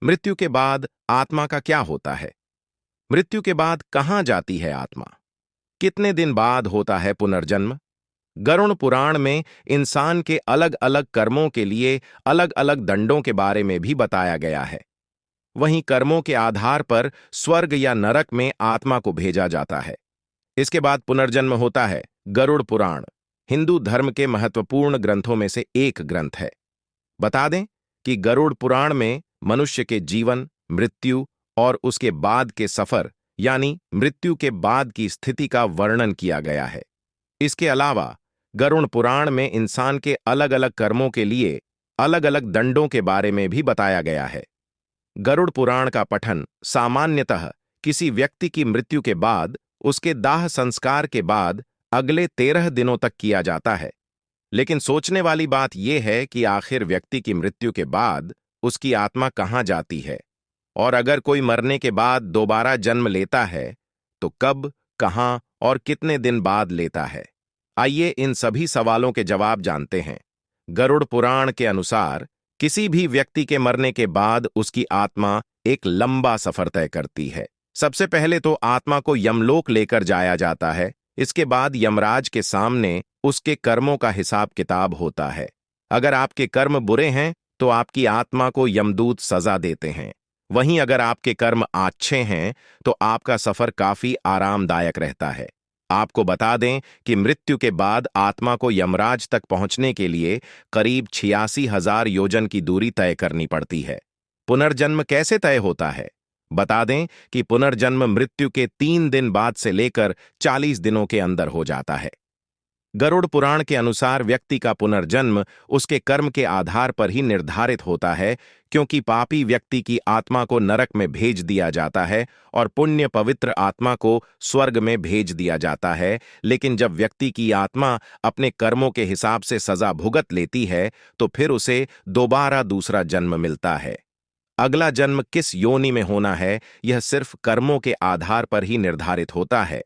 मृत्यु के बाद आत्मा का क्या होता है? मृत्यु के बाद कहाँ जाती है आत्मा? कितने दिन बाद होता है पुनर्जन्म? गरुड़ पुराण में इंसान के अलग अलग कर्मों के लिए अलग अलग दंडों के बारे में भी बताया गया है। वहीं कर्मों के आधार पर स्वर्ग या नरक में आत्मा को भेजा जाता है। इसके बाद पुनर्जन्म होता है। गरुड़ पुराण हिंदू धर्म के महत्वपूर्ण ग्रंथों में से एक ग्रंथ है। बता दें कि गरुड़ पुराण में मनुष्य के जीवन, मृत्यु और उसके बाद के सफर यानी मृत्यु के बाद की स्थिति का वर्णन किया गया है। इसके अलावा गरुड़ पुराण में इंसान के अलग अलग कर्मों के लिए अलग अलग दंडों के बारे में भी बताया गया है। गरुड़ पुराण का पठन सामान्यतः किसी व्यक्ति की मृत्यु के बाद उसके दाह संस्कार के बाद अगले 13 दिनों तक किया जाता है। लेकिन सोचने वाली बात यह है कि आखिर व्यक्ति की मृत्यु के बाद उसकी आत्मा कहाँ जाती है, और अगर कोई मरने के बाद दोबारा जन्म लेता है तो कब, कहाँ और कितने दिन बाद लेता है। आइए इन सभी सवालों के जवाब जानते हैं। गरुड़ पुराण के अनुसार किसी भी व्यक्ति के मरने के बाद उसकी आत्मा एक लंबा सफर तय करती है। सबसे पहले तो आत्मा को यमलोक लेकर जाया जाता है। इसके बाद यमराज के सामने उसके कर्मों का हिसाब किताब होता है। अगर आपके कर्म बुरे हैं तो आपकी आत्मा को यमदूत सजा देते हैं। वहीं अगर आपके कर्म अच्छे हैं तो आपका सफर काफी आरामदायक रहता है। आपको बता दें कि मृत्यु के बाद आत्मा को यमराज तक पहुंचने के लिए करीब 86,000 योजन की दूरी तय करनी पड़ती है। पुनर्जन्म कैसे तय होता है? बता दें कि पुनर्जन्म मृत्यु के 3 दिन बाद से लेकर 40 दिनों के अंदर हो जाता है। गरुड़ पुराण के अनुसार व्यक्ति का पुनर्जन्म उसके कर्म के आधार पर ही निर्धारित होता है, क्योंकि पापी व्यक्ति की आत्मा को नरक में भेज दिया जाता है और पुण्य पवित्र आत्मा को स्वर्ग में भेज दिया जाता है। लेकिन जब व्यक्ति की आत्मा अपने कर्मों के हिसाब से सजा भुगत लेती है तो फिर उसे दोबारा दूसरा जन्म मिलता है। अगला जन्म किस योनि में होना है, यह सिर्फ कर्मों के आधार पर ही निर्धारित होता है।